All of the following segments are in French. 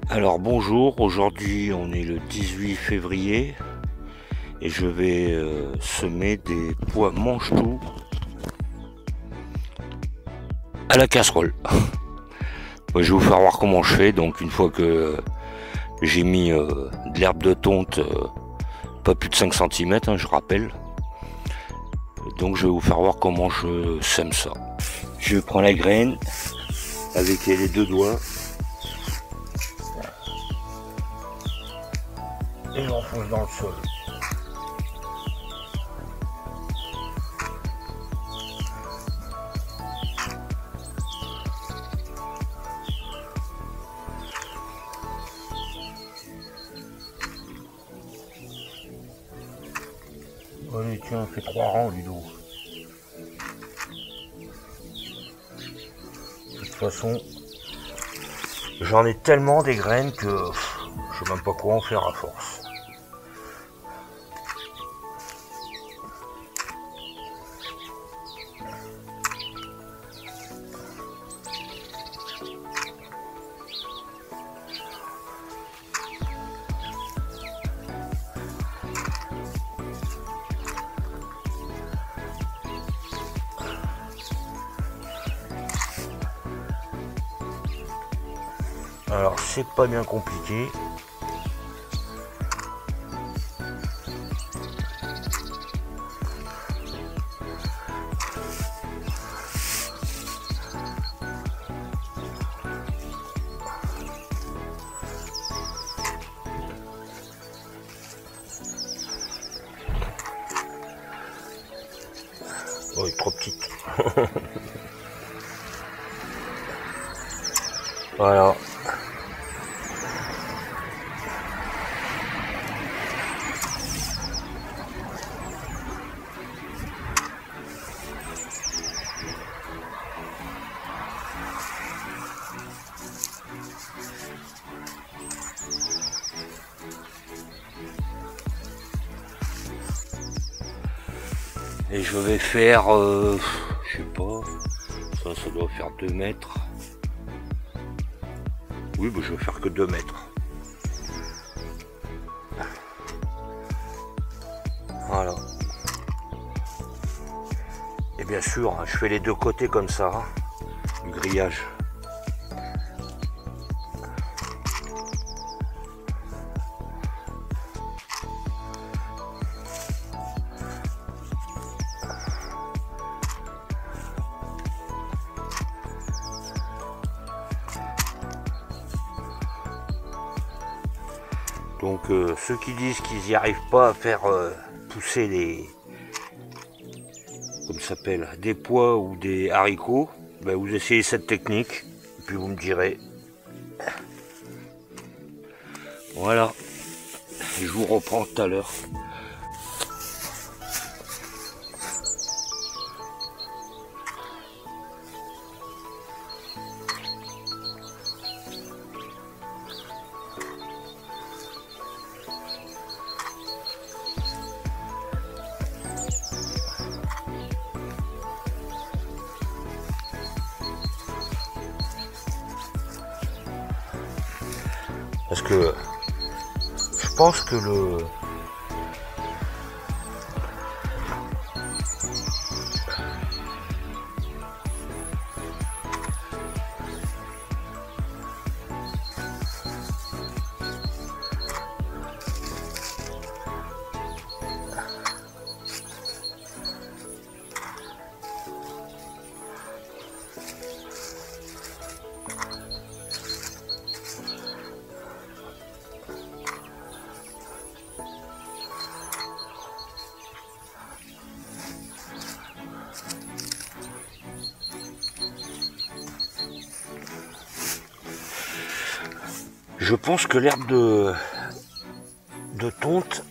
Alors bonjour, aujourd'hui on est le 18 février et je vais semer des pois mange-tout à la casserole. Je vais vous faire voir comment je fais. Donc une fois que j'ai mis de l'herbe de tonte, pas plus de 5 cm, je rappelle. Donc je vais vous faire voir comment je sème ça. Je prends la graine avec les deux doigts et j'enfonce dans le sol. Allez tiens, on fait 3 rangs Ludo. De toute façon, j'en ai tellement des graines que je sais même pas quoi en faire à force. Alors c'est pas bien compliqué. Oh, elle est trop petite. Voilà. Et je vais faire, je sais pas, ça doit faire 2 mètres. Oui, bah, je vais faire que 2 mètres. Voilà. Et bien sûr, je fais les deux côtés comme ça, du grillage. Donc ceux qui disent qu'ils n'y arrivent pas à faire pousser les, comme ça s'appelle, des pois ou des haricots, ben vous essayez cette technique, et puis vous me direz. Voilà, je vous reprends tout à l'heure. Parce que je pense que l'herbe de tonte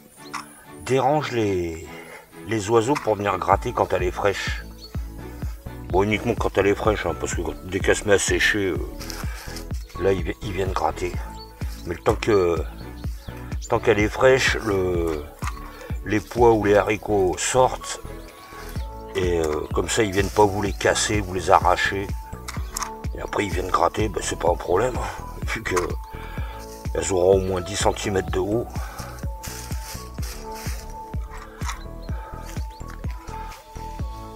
dérange les oiseaux pour venir gratter quand elle est fraîche. Bon, uniquement quand elle est fraîche, hein, parce que dès qu'elle se met à sécher, là ils viennent gratter. Mais le tant qu'elle est fraîche, les pois ou les haricots sortent et comme ça ils viennent pas vous les casser, vous les arracher. Et après ils viennent gratter, ben, c'est pas un problème, hein, vu que Elles auront au moins 10 cm de haut.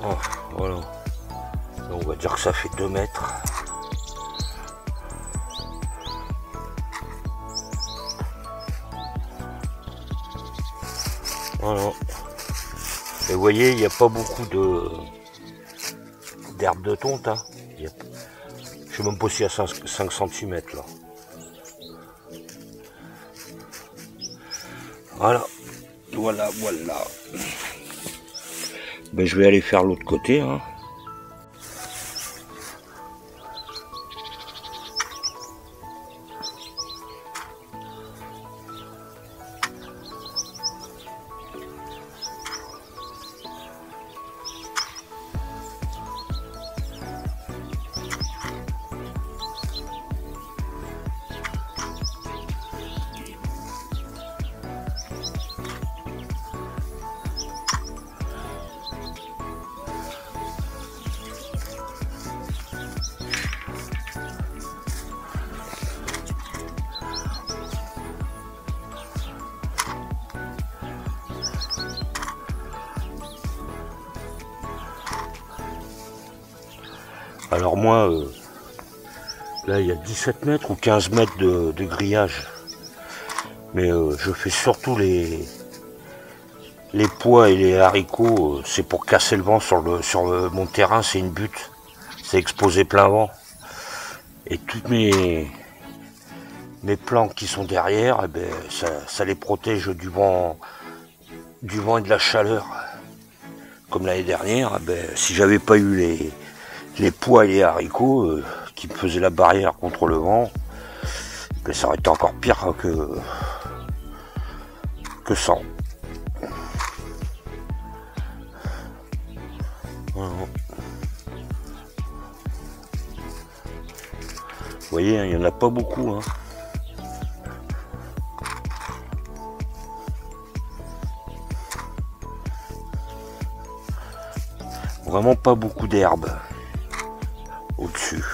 Ah, voilà. Donc on va dire que ça fait 2 mètres. Voilà. Et vous voyez, il n'y a pas beaucoup d'herbes de tonte. Hein. Je ne sais même pas s'il y a 5 cm là. Voilà. Voilà. Ben, je vais aller faire l'autre côté. Hein. Alors moi, là il y a 17 mètres ou 15 mètres de grillage. Mais je fais surtout les pois et les haricots, c'est pour casser le vent sur mon terrain, c'est une butte. C'est exposer plein vent. Et toutes mes plantes qui sont derrière, eh ben, ça les protège du vent et de la chaleur. Comme l'année dernière, eh ben, si j'avais pas eu les pois et les haricots qui me faisaient la barrière contre le vent, ben, ça aurait été encore pire que sans. Voilà. Vous voyez, il n'y en a pas beaucoup. Hein. Vraiment pas beaucoup d'herbe au-dessus.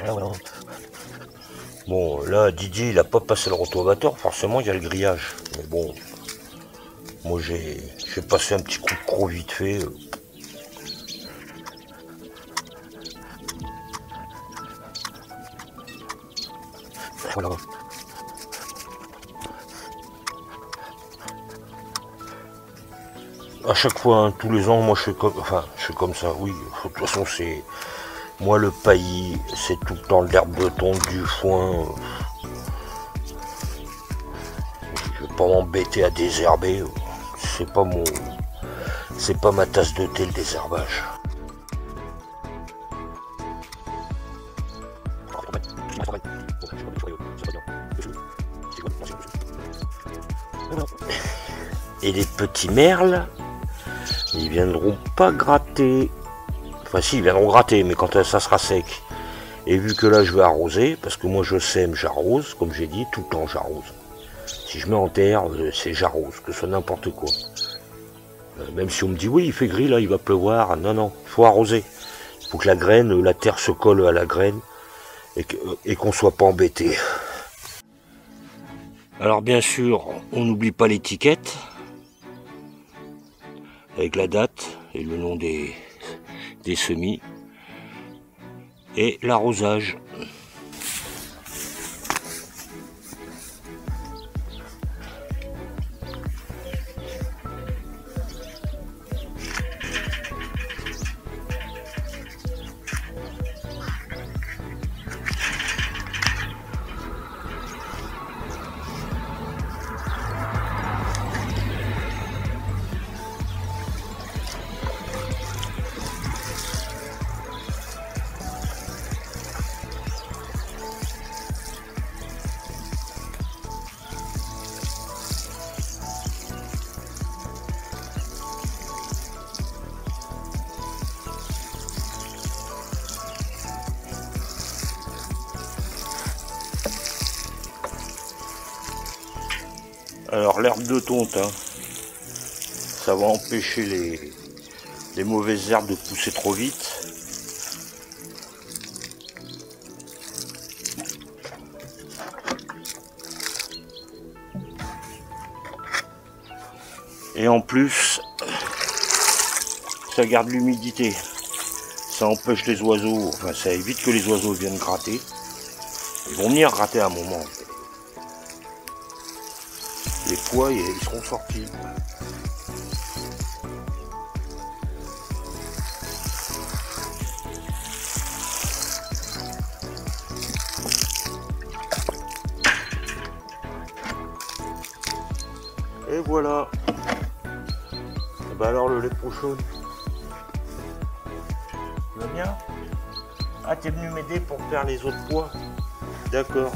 Voilà. Bon, là, Didier, il a pas passé le rotovateur, forcément, il y a le grillage. Mais bon, moi, j'ai passé un petit coup de croc vite fait. Voilà. À chaque fois, hein, tous les ans, moi, je fais comme ça, oui. De toute façon, c'est... Moi, le paillis, c'est tout le temps de l'herbe de tonte, du foin. Je vais pas m'embêter à désherber. C'est pas ma tasse de thé, le désherbage. Et les petits merles, ils viendront pas gratter. Enfin si, ils viendront gratter, mais quand ça sera sec. Et vu que là je vais arroser, parce que moi je sème, j'arrose, comme j'ai dit, tout le temps j'arrose. Si je mets en terre, c'est j'arrose, que ce soit n'importe quoi. Même si on me dit oui, il fait gris là, il va pleuvoir. Non, il faut arroser. Il faut que la graine, la terre se colle à la graine et qu'on soit pas embêté. Alors bien sûr, on n'oublie pas l'étiquette avec la date et le nom des semis et l'arrosage. Alors l'herbe de tonte, hein, ça va empêcher les mauvaises herbes de pousser trop vite. Et en plus, ça garde l'humidité. Ça empêche les oiseaux, enfin ça évite que les oiseaux viennent gratter. Ils vont venir gratter à un moment. Les pois, ils seront sortis. Et voilà. Et bah alors le lait prochain. Tu vas bien? Ah, t'es venu m'aider pour faire les autres pois? D'accord.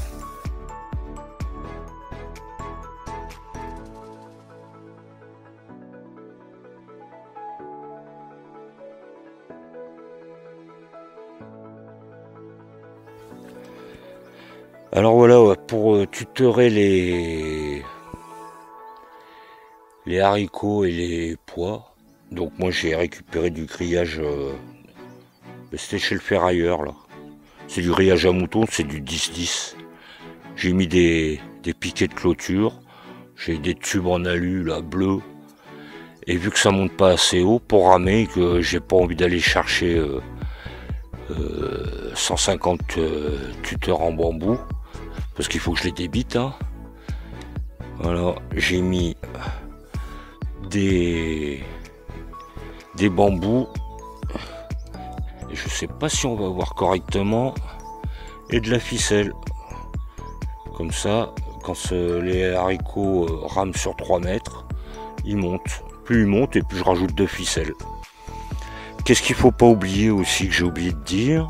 Alors voilà, pour tutorer les haricots et les pois. Donc moi j'ai récupéré du grillage, c'était chez le ferrailleur là. C'est du grillage à mouton, c'est du 10-10. J'ai mis des piquets de clôture, j'ai des tubes en alu là, bleus. Et vu que ça monte pas assez haut pour ramer, que j'ai pas envie d'aller chercher 150 tuteurs en bambou, parce qu'il faut que je les débite, hein. Voilà, j'ai mis des bambous, et je sais pas si on va voir correctement, et de la ficelle. Comme ça, quand les haricots rament sur 3 mètres, ils montent. Plus ils montent, et plus je rajoute de ficelle. Qu'est-ce qu'il faut pas oublier aussi, que j'ai oublié de dire?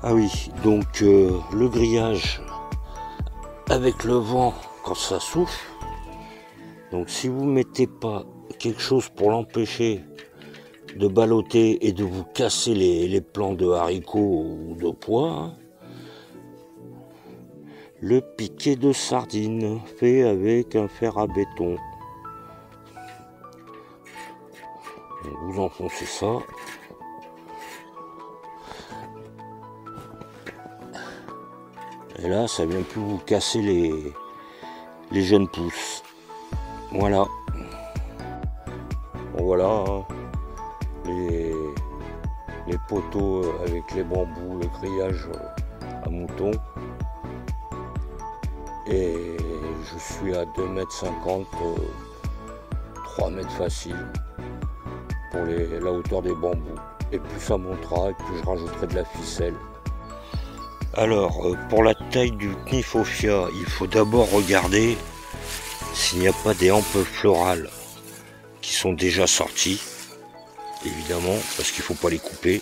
Ah oui, donc le grillage avec le vent quand ça souffle. Donc si vous mettez pas quelque chose pour l'empêcher de balloter et de vous casser les plants de haricots ou de pois, hein, le piquet de sardine fait avec un fer à béton. Donc vous enfoncez ça. Et là, ça vient plus vous casser les jeunes pousses. Voilà. Bon, voilà, hein, les poteaux avec les bambous, le grillage à mouton. Et je suis à 2,50 m, 3 mètres facile pour la hauteur des bambous. Et plus ça montera, et plus je rajouterai de la ficelle. Alors, pour la taille du Cniphofia, il faut d'abord regarder s'il n'y a pas des hampes florales qui sont déjà sorties, évidemment, parce qu'il ne faut pas les couper.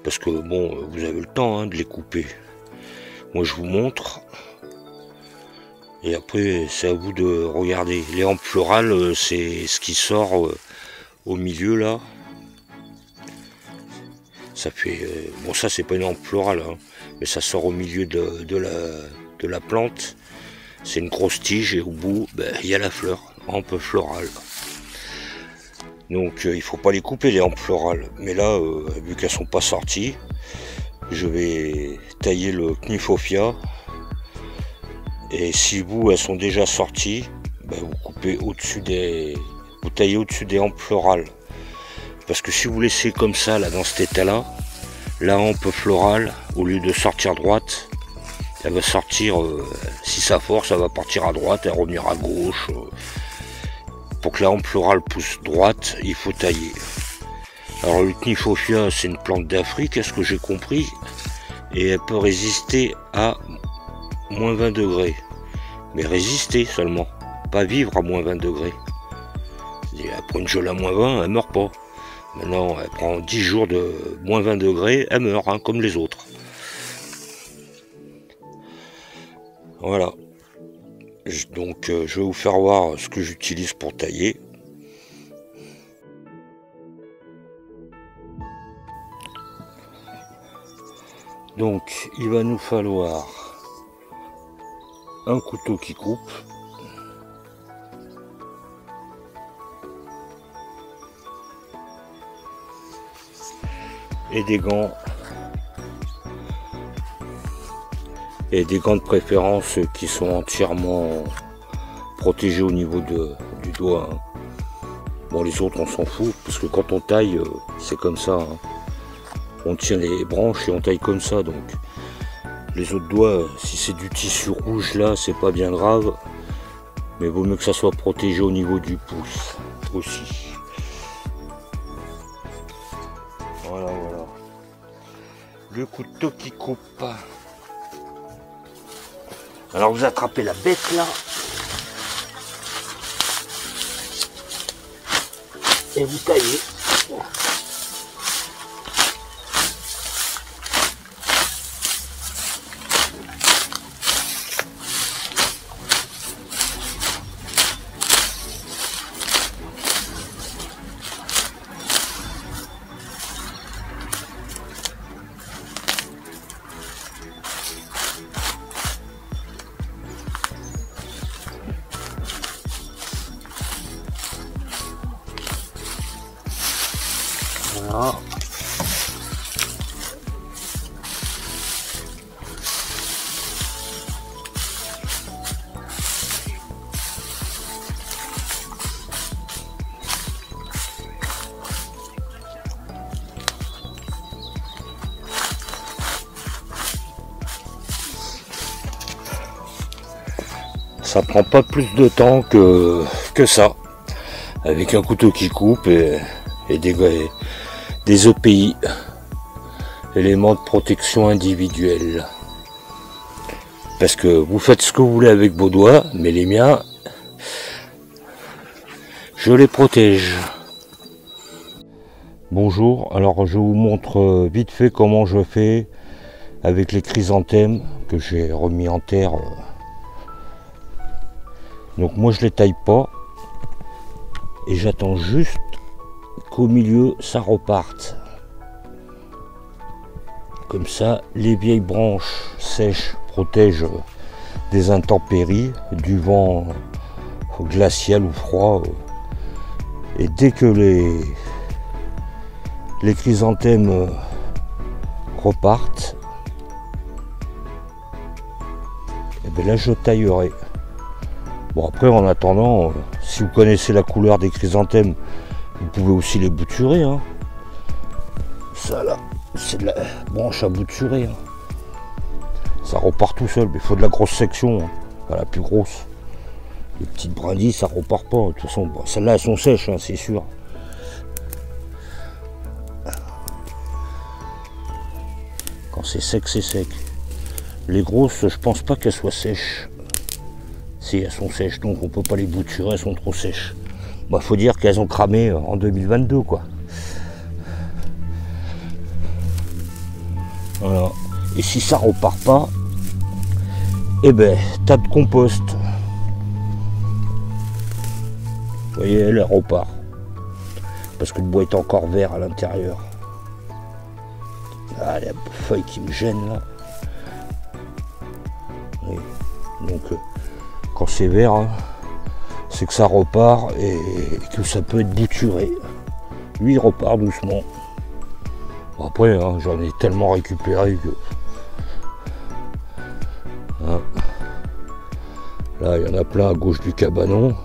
Parce que, bon, vous avez le temps, hein, de les couper. Moi, je vous montre. Et après, c'est à vous de regarder. Les hampes florales, c'est ce qui sort au milieu, là. Ça fait... bon, ça, c'est pas une hampe florale, hein, mais ça sort au milieu de la plante. C'est une grosse tige et au bout, il y a la fleur, hampe florale. Donc, il faut pas les couper, les hampes florales. Mais là, vu qu'elles sont pas sorties, je vais tailler le Cniphofia. Et si elles sont déjà sorties, vous coupez au-dessus vous taillez au-dessus des hampes florales. Parce que si vous laissez comme ça, là, dans cet état-là, la hampe florale, au lieu de sortir droite, elle va sortir, si ça force, elle va partir à droite et revenir à gauche. Pour que la hampe florale pousse droite, il faut tailler. Alors le Cniphofia, c'est une plante d'Afrique, est-ce que j'ai compris? Et elle peut résister à moins 20 degrés. Mais résister seulement, pas vivre à moins 20 degrés. Elle prend une gelée à moins 20, elle meurt pas. Maintenant, elle prend 10 jours de moins 20 degrés, elle meurt, hein, comme les autres. Voilà. Donc, je vais vous faire voir ce que j'utilise pour tailler. Donc il va nous falloir un couteau qui coupe, et des gants, de préférence qui sont entièrement protégés au niveau du doigt, hein. Bon, les autres on s'en fout parce que quand on taille c'est comme ça, hein. On tient les branches et on taille comme ça, donc les autres doigts, si c'est du tissu rouge là, c'est pas bien grave, mais vaut mieux que ça soit protégé au niveau du pouce aussi. Voilà, voilà. Le couteau qui coupe. Alors vous attrapez la bête là, et vous taillez. Voilà. Ça prend pas plus de temps que ça, avec un couteau qui coupe et des EPI, éléments de protection individuelle. Parce que vous faites ce que vous voulez avec vos doigts, mais les miens, je les protège. Bonjour, alors je vous montre vite fait comment je fais avec les chrysanthèmes que j'ai remis en terre. Donc moi je les taille pas et j'attends juste qu'au milieu ça reparte. Comme ça les vieilles branches sèches protègent des intempéries, du vent glacial ou froid, et dès que les chrysanthèmes repartent, et bien là je taillerai. Bon, après en attendant, si vous connaissez la couleur des chrysanthèmes, vous pouvez aussi les bouturer, hein. Ça là, c'est de la branche à bouturer, hein. Ça repart tout seul, mais il faut de la grosse section, hein. Pas la plus grosse. Les petites brindilles, ça repart pas. De toute façon, bon, celles-là elles sont sèches, hein, c'est sûr. Quand c'est sec, c'est sec. Les grosses, je pense pas qu'elles soient sèches. Si, elles sont sèches, donc on peut pas les bouturer, elles sont trop sèches. Bah, faut dire qu'elles ont cramé en 2022, quoi. Voilà. Et si ça repart pas, eh ben, tas de compost. Vous voyez, elle repart. Parce que le bois est encore vert à l'intérieur. Ah, la feuille qui me gêne là. Oui. Donc, quand c'est vert, hein, c'est que ça repart et que ça peut être bouturé. Lui, il repart doucement. Bon, après, hein, j'en ai tellement récupéré que... Hein. Là, il y en a plein à gauche du cabanon.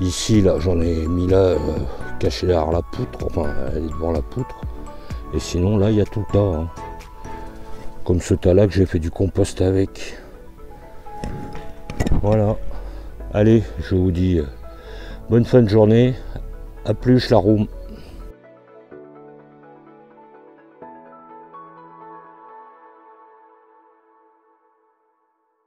Ici, là, j'en ai mis là, caché derrière la poutre. Enfin, elle est devant la poutre. Et sinon, là, il y a tout le tas. Hein. Comme ce tas-là que j'ai fait du compost avec. Voilà. Allez, je vous dis bonne fin de journée. A plus la room.